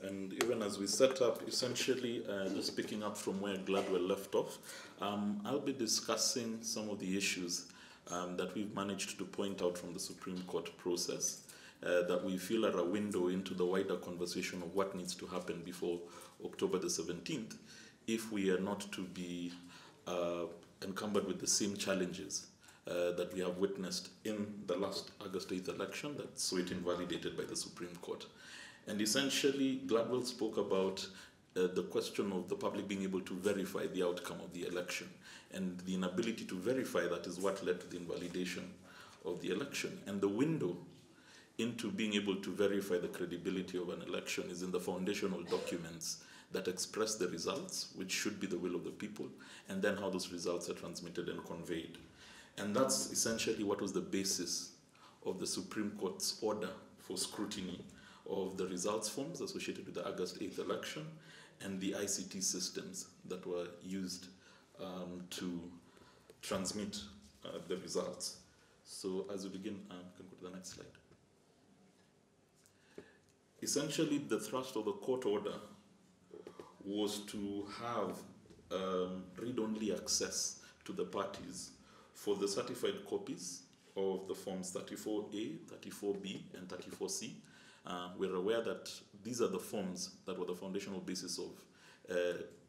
And even as we set up, essentially, just picking up from where Gladwell left off, I'll be discussing some of the issues that we've managed to point out from the Supreme Court process that we feel are a window into the wider conversation of what needs to happen before October the 17th if we are not to be encumbered with the same challenges that we have witnessed in the last August 8th election that saw it invalidated by the Supreme Court. And essentially, Gladwell spoke about the question of the public being able to verify the outcome of the election. And the inability to verify that is what led to the invalidation of the election. And the window into being able to verify the credibility of an election is in the foundational documents that express the results, which should be the will of the people, and then how those results are transmitted and conveyed. And that's essentially what was the basis of the Supreme Court's order for scrutiny of the results forms associated with the August 8th election and the ICT systems that were used to transmit the results. So as we begin, can go to the next slide. Essentially, the thrust of the court order was to have read-only access to the parties for the certified copies of the forms 34A, 34B, and 34C. We're aware that these are the forms that were the foundational basis of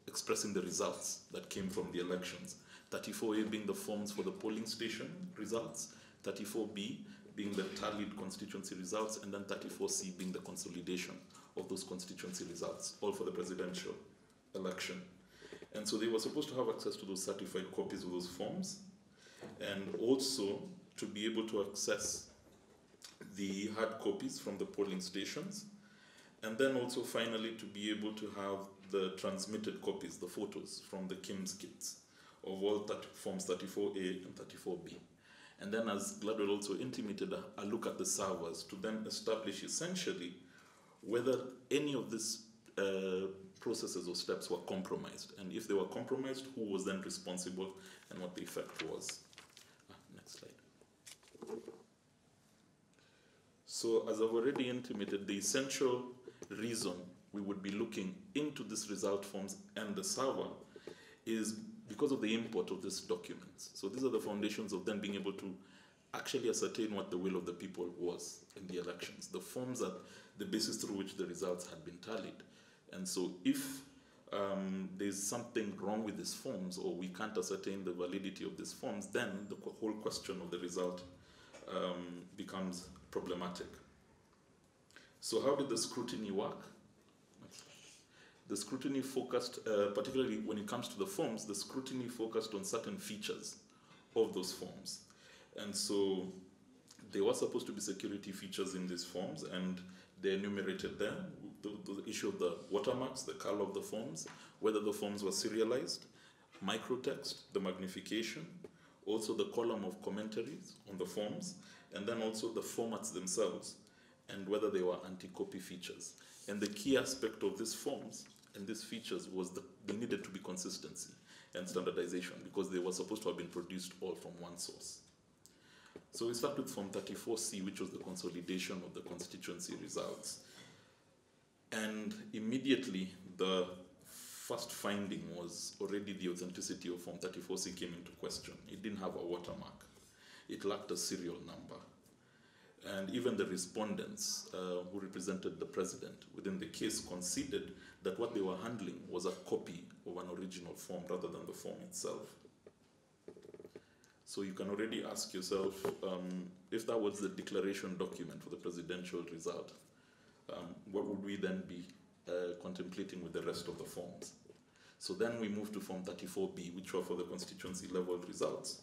expressing the results that came from the elections. 34A being the forms for the polling station results, 34B being the tallied constituency results, and then 34C being the consolidation of those constituency results, all for the presidential election. And so they were supposed to have access to those certified copies of those forms, and also to be able to access the hard copies from the polling stations, and then also finally to be able to have the transmitted copies, the photos from the KIMS kits of all forms 34A and 34B. And then, as Gladwell also intimated, a look at the servers to then establish essentially whether any of these processes or steps were compromised. And if they were compromised, who was then responsible and what the effect was. Next slide. So as I've already intimated, the essential reason we would be looking into these result forms and the server is because of the import of these documents. So these are the foundations of then being able to actually ascertain what the will of the people was in the elections. The forms are the basis through which the results had been tallied. And so if there's something wrong with these forms, or we can't ascertain the validity of these forms, then the whole question of the result becomes problematic. So how did the scrutiny work? The scrutiny focused, particularly when it comes to the forms, the scrutiny focused on certain features of those forms. And so there were supposed to be security features in these forms, and they enumerated them. The issue of the watermarks, the color of the forms, whether the forms were serialized, microtext, the magnification, also the column of commentaries on the forms, and then also the formats themselves, and whether they were anti-copy features. And the key aspect of these forms and these features was that there needed to be consistency and standardization, because they were supposed to have been produced all from one source. So we start with Form 34C, which was the consolidation of the constituency results. And immediately, the first finding was already the authenticity of Form 34C came into question. It didn't have a watermark. It lacked a serial number. And even the respondents who represented the president within the case conceded that what they were handling was a copy of an original form rather than the form itself. So you can already ask yourself, if that was the declaration document for the presidential result, what would we then be contemplating with the rest of the forms? So then we move to Form 34B, which were for the constituency level results.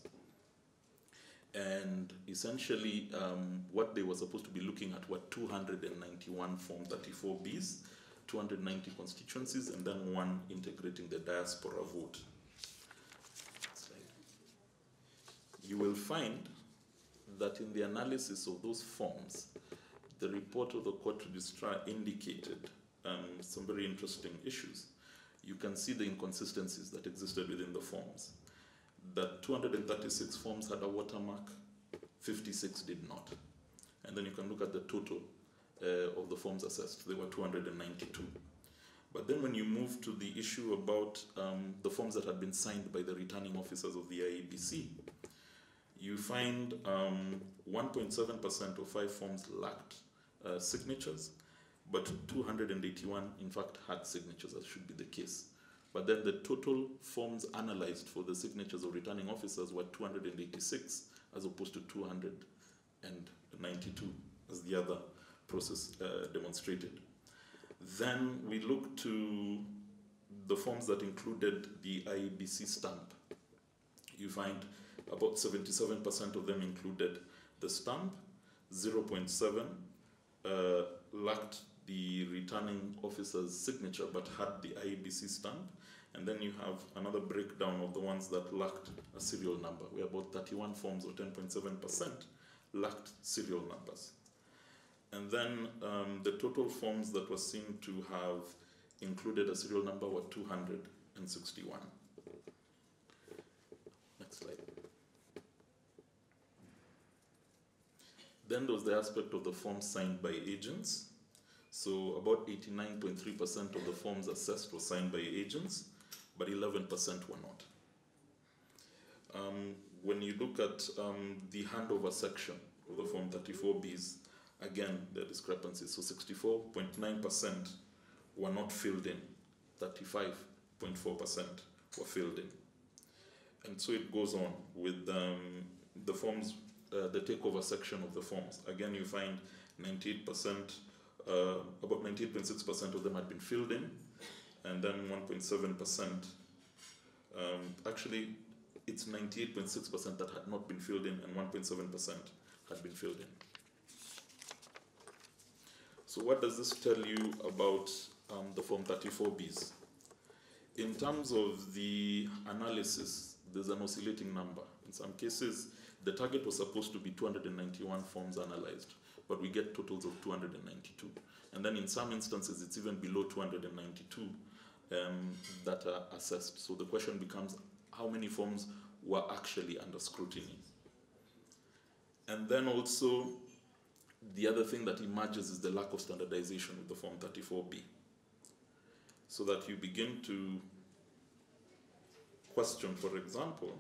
And essentially, what they were supposed to be looking at were 291 Form 34Bs, 290 constituencies, and then one integrating the diaspora vote. You will find that in the analysis of those forms, the report of the court registrar indicated some very interesting issues. You can see the inconsistencies that existed within the forms. That 236 forms had a watermark, 56 did not. And then you can look at the total of the forms assessed. There were 292. But then when you move to the issue about the forms that had been signed by the returning officers of the IEBC, you find 1.7% of 5 forms lacked signatures, but 281 in fact had signatures, as should be the case. But then the total forms analyzed for the signatures of returning officers were 286 as opposed to 292 as the other process demonstrated. Then we look to the forms that included the IEBC stamp. You find about 77% of them included the stamp, 0.7 lacked the returning officer's signature but had the IEBC stamp, and then you have another breakdown of the ones that lacked a serial number, where about 31 forms or 10.7% lacked serial numbers. And then the total forms that were seen to have included a serial number were 261. Next slide. Then there was the aspect of the forms signed by agents. So about 89.3% of the forms assessed were signed by agents, but 11% were not. When you look at the handover section of the Form 34Bs, again, there are discrepancies. So 64.9% were not filled in, 35.4% were filled in. And so it goes on with the forms, the takeover section of the forms. Again, you find 98%, about 98.6% of them had been filled in, and then 1.7%, actually it's 98.6% that had not been filled in, and 1.7% had been filled in. So what does this tell you about the Form 34Bs? In terms of the analysis, there's an oscillating number. In some cases, the target was supposed to be 291 forms analyzed, but we get totals of 292. And then in some instances, it's even below 292 that are assessed. So the question becomes, how many forms were actually under scrutiny? And then also, the other thing that emerges is the lack of standardization with the Form 34B. So that you begin to question, for example,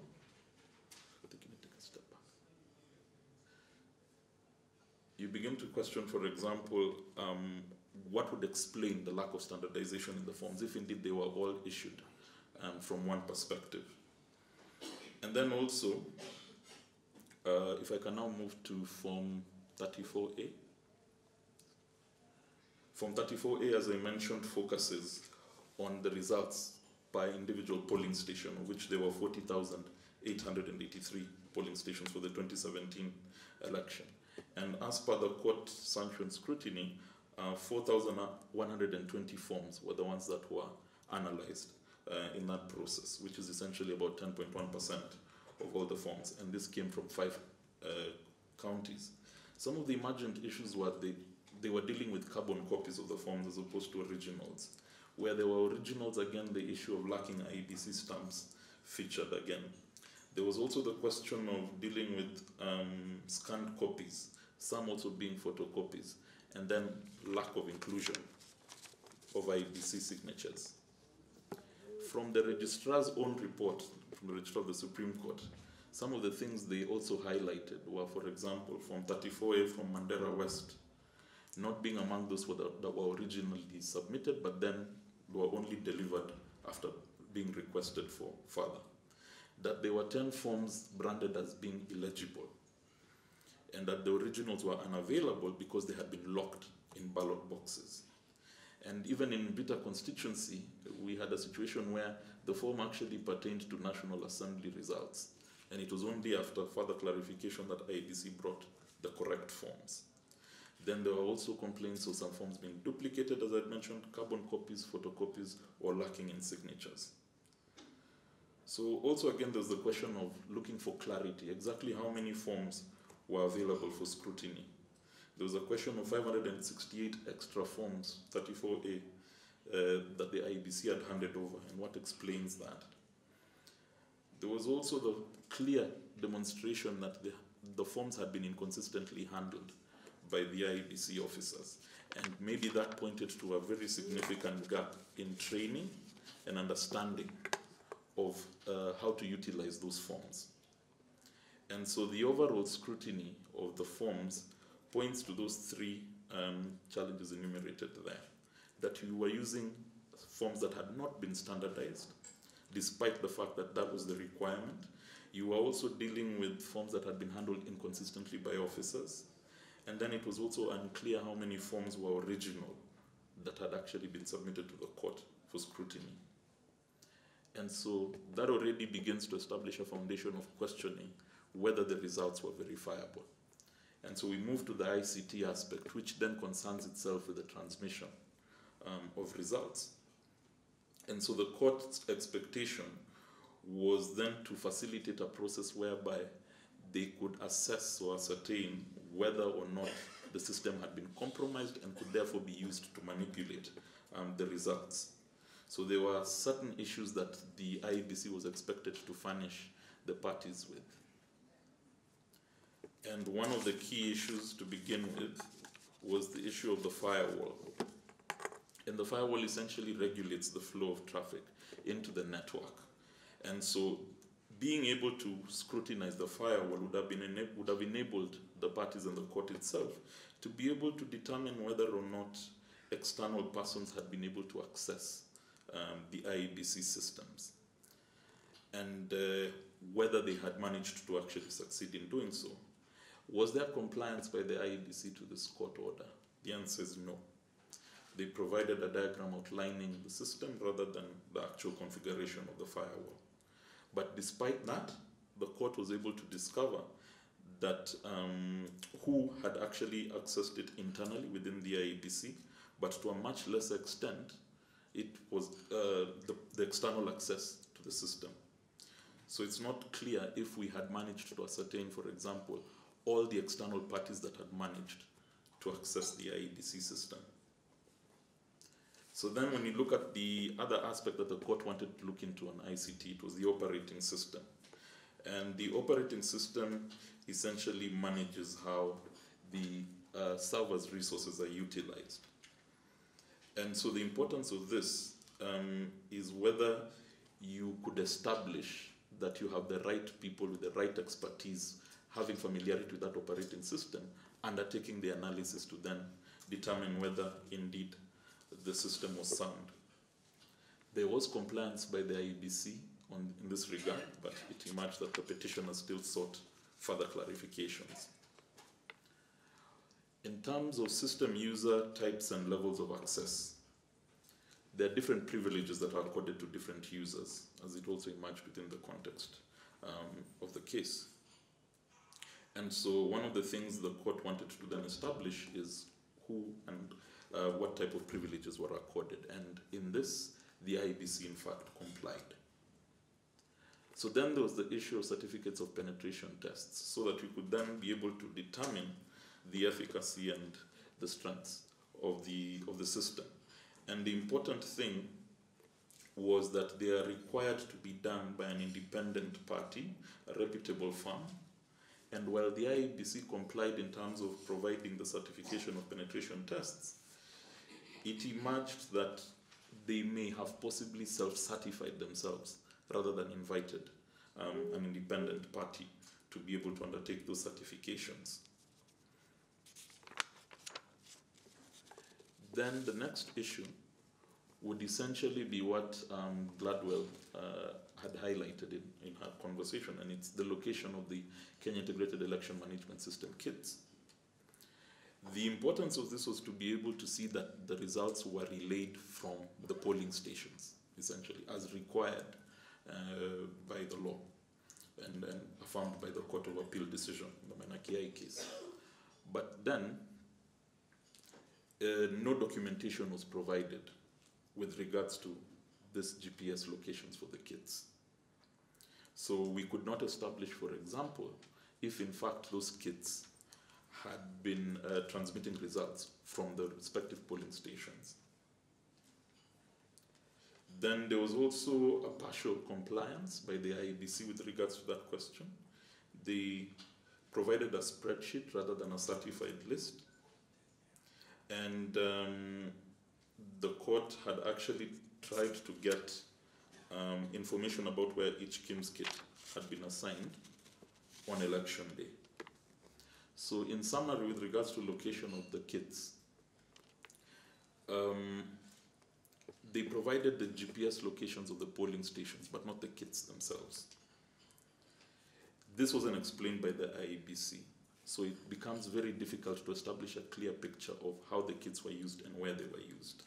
what would explain the lack of standardization in the forms, if indeed they were all issued from one perspective. And then also, if I can now move to Form 34A. Form 34A, as I mentioned, focuses on the results by individual polling station, of which there were 40,883 polling stations for the 2017 election. And as per the court-sanctioned scrutiny, 4,120 forms were the ones that were analyzed in that process, which is essentially about 10.1% of all the forms. And this came from 5 counties. Some of the emergent issues were they were dealing with carbon copies of the forms as opposed to originals. Where there were originals, again, the issue of lacking IEBC stamps featured again. There was also the question of dealing with scanned copies, some also being photocopies, and then lack of inclusion of IEBC signatures. From the registrar's own report, from the registrar of the Supreme Court, some of the things they also highlighted were, for example, Form 34A from Mandera West, not being among those that were originally submitted, but then were only delivered after being requested for further. That there were 10 forms branded as being illegible, and that the originals were unavailable because they had been locked in ballot boxes. And even in Bita constituency, we had a situation where the form actually pertained to National Assembly results, and it was only after further clarification that IEBC brought the correct forms. Then there were also complaints of some forms being duplicated, as I mentioned, carbon copies, photocopies, or lacking in signatures. So also again, there's the question of looking for clarity, exactly how many forms were available for scrutiny. There was a question of 568 extra forms, 34A, that the IEBC had handed over, and what explains that. There was also the clear demonstration that the forms had been inconsistently handled by the IEBC officers. And maybe that pointed to a very significant gap in training and understanding of how to utilize those forms. And so the overall scrutiny of the forms points to those three challenges enumerated there. That you were using forms that had not been standardized, despite the fact that that was the requirement. You were also dealing with forms that had been handled inconsistently by officers. And then it was also unclear how many forms were original that had actually been submitted to the court for scrutiny. And so that already begins to establish a foundation of questioning whether the results were verifiable. And so we move to the ICT aspect, which then concerns itself with the transmission of results. And so the court's expectation was then to facilitate a process whereby they could assess or ascertain whether or not the system had been compromised and could therefore be used to manipulate the results. So there were certain issues that the IEBC was expected to furnish the parties with. And one of the key issues to begin with was the issue of the firewall. And the firewall essentially regulates the flow of traffic into the network. And so being able to scrutinize the firewall would have enabled the parties and the court itself to be able to determine whether or not external persons had been able to access the IEBC systems, and whether they had managed to actually succeed in doing so. Was there compliance by the IEBC to this court order? The answer is no. They provided a diagram outlining the system rather than the actual configuration of the firewall. But despite that, the court was able to discover that who had actually accessed it internally within the IEBC, but to a much lesser extent, it was the external access to the system. So it's not clear if we had managed to ascertain, for example, all the external parties that had managed to access the IEBC system. So then when you look at the other aspect that the court wanted to look into on ICT, it was the operating system. And the operating system essentially manages how the server's resources are utilized. And so the importance of this is whether you could establish that you have the right people with the right expertise, having familiarity with that operating system, undertaking the analysis to then determine whether indeed the system was sound. There was compliance by the IEBC in this regard, but it emerged that the petitioner still sought further clarifications. In terms of system user types and levels of access, there are different privileges that are accorded to different users, as it also emerged within the context of the case. And so one of the things the court wanted to then establish is who and what type of privileges were accorded. And in this, the IEBC in fact complied. So then there was the issue of certificates of penetration tests, so that you could then be able to determine the efficacy and the strengths of the system. And the important thing was that they are required to be done by an independent party, a reputable firm. And while the IEBC complied in terms of providing the certification of penetration tests, it emerged that they may have possibly self-certified themselves rather than invited an independent party to be able to undertake those certifications. Then the next issue would essentially be what Gladwell had highlighted in her conversation, and it's the location of the Kenya Integrated Election Management System kits. The importance of this was to be able to see that the results were relayed from the polling stations, essentially, as required by the law and affirmed by the Court of Appeal decision, the Menakiai case. But then, no documentation was provided with regards to this GPS locations for the kits. So we could not establish, for example, if in fact those kits had been transmitting results from the respective polling stations. Then there was also a partial compliance by the IEBC with regards to that question. They provided a spreadsheet rather than a certified list And the court had actually tried to get information about where each KIMS kit had been assigned on election day. So in summary, with regards to location of the kits, they provided the GPS locations of the polling stations, but not the kits themselves. This wasn't explained by the IEBC, so it becomes very difficult to establish a clear picture of how the kits were used and where they were used.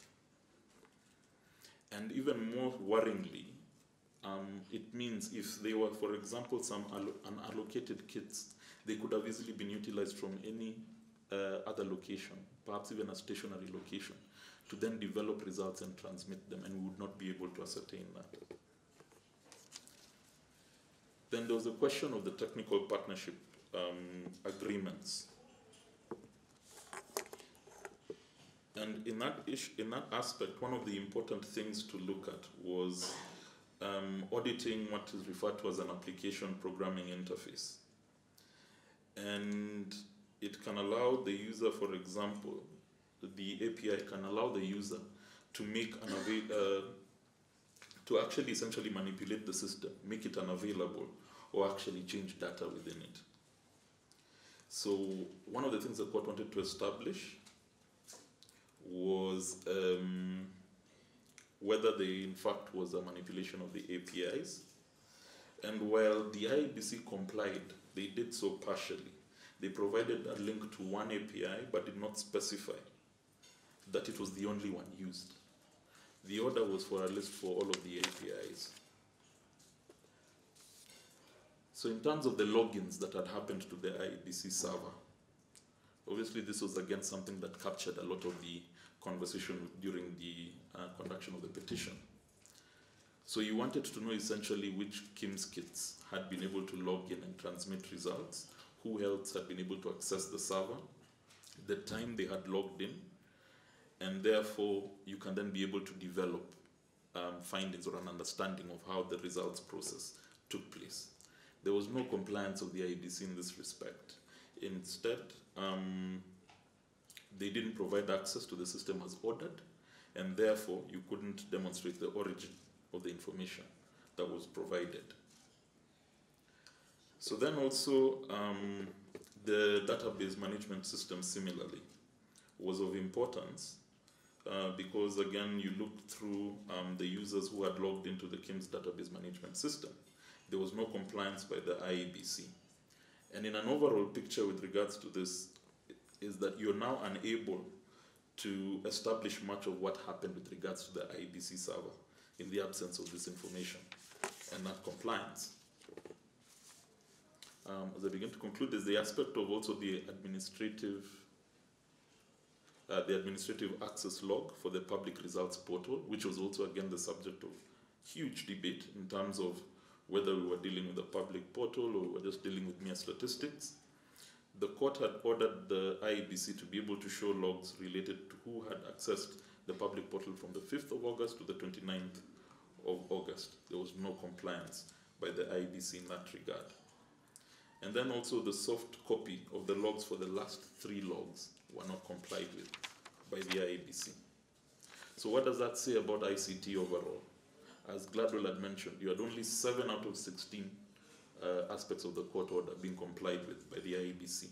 And even more worryingly, it means if they were, for example, some unallocated kits, they could have easily been utilized from any other location, perhaps even a stationary location, to then develop results and transmit them, and we would not be able to ascertain that. Then there was a question of the technical partnership agreements. And in that aspect, one of the important things to look at was auditing what is referred to as an application programming interface. And it can allow the user, for example, the API can allow the user to make to actually essentially manipulate the system, make it unavailable, or actually change data within it. So one of the things the court wanted to establish was whether there in fact was a manipulation of the APIs. And while the IEBC complied, they did so partially. They provided a link to one API, but did not specify that it was the only one used. The order was for a list for all of the APIs. So in terms of the logins that had happened to the IEBC server, obviously this was again something that captured a lot of the conversation during the conduction of the petition. So you wanted to know essentially which KIMS kits had been able to log in and transmit results, who else had been able to access the server, the time they had logged in, and therefore you can then be able to develop findings or an understanding of how the results process took place. There was no compliance of the IEBC in this respect. Instead, they didn't provide access to the system as ordered, and therefore you couldn't demonstrate the origin of the information that was provided. So then also, the database management system similarly was of importance because again, you look through the users who had logged into the KIMS database management system. There was no compliance by the IEBC. And in an overall picture with regards to this, is that you're now unable to establish much of what happened with regards to the IEBC server in the absence of this information and not compliance. As I begin to conclude, there's the aspect of also the administrative access log for the public results portal, which was also again the subject of huge debate in terms of whether we were dealing with a public portal or we were just dealing with mere statistics. The court had ordered the IEBC to be able to show logs related to who had accessed the public portal from the 5th of August to the 29th of August. There was no compliance by the IEBC in that regard. And then also the soft copy of the logs for the last 3 logs were not complied with by the IEBC. So what does that say about ICT overall? As Gladwell had mentioned, you had only 7 out of 16 aspects of the court order being complied with by the IEBC.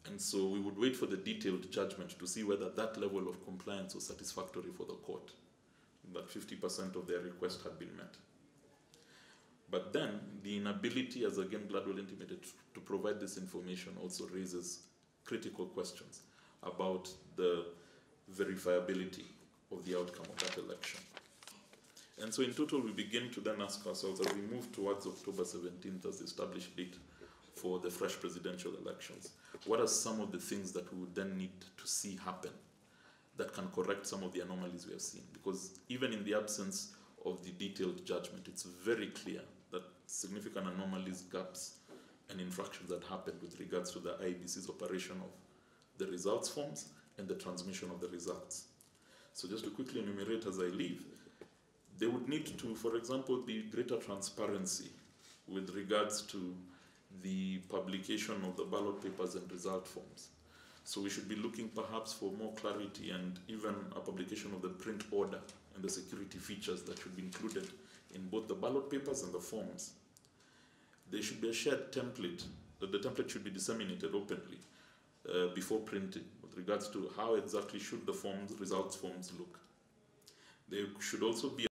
And so we would wait for the detailed judgment to see whether that level of compliance was satisfactory for the court, that 50% of their request had been met. But then the inability, as again Gladwell intimated, to provide this information also raises critical questions about the verifiability of the outcome of that election. And so in total, we begin to then ask ourselves, as we move towards October 17th as the established date for the fresh presidential elections, what are some of the things that we would then need to see happen that can correct some of the anomalies we have seen? Because even in the absence of the detailed judgment, it's very clear that significant anomalies, gaps, and infractions that happened with regards to the IEBC's operation of the results forms and the transmission of the results. So just to quickly enumerate as I leave, there would need to, for example, be greater transparency with regards to the publication of the ballot papers and result forms. So we should be looking perhaps for more clarity and even a publication of the print order and the security features that should be included in both the ballot papers and the forms. There should be a shared template, that the template should be disseminated openly before printing with regards to how exactly should the results forms look. There should also be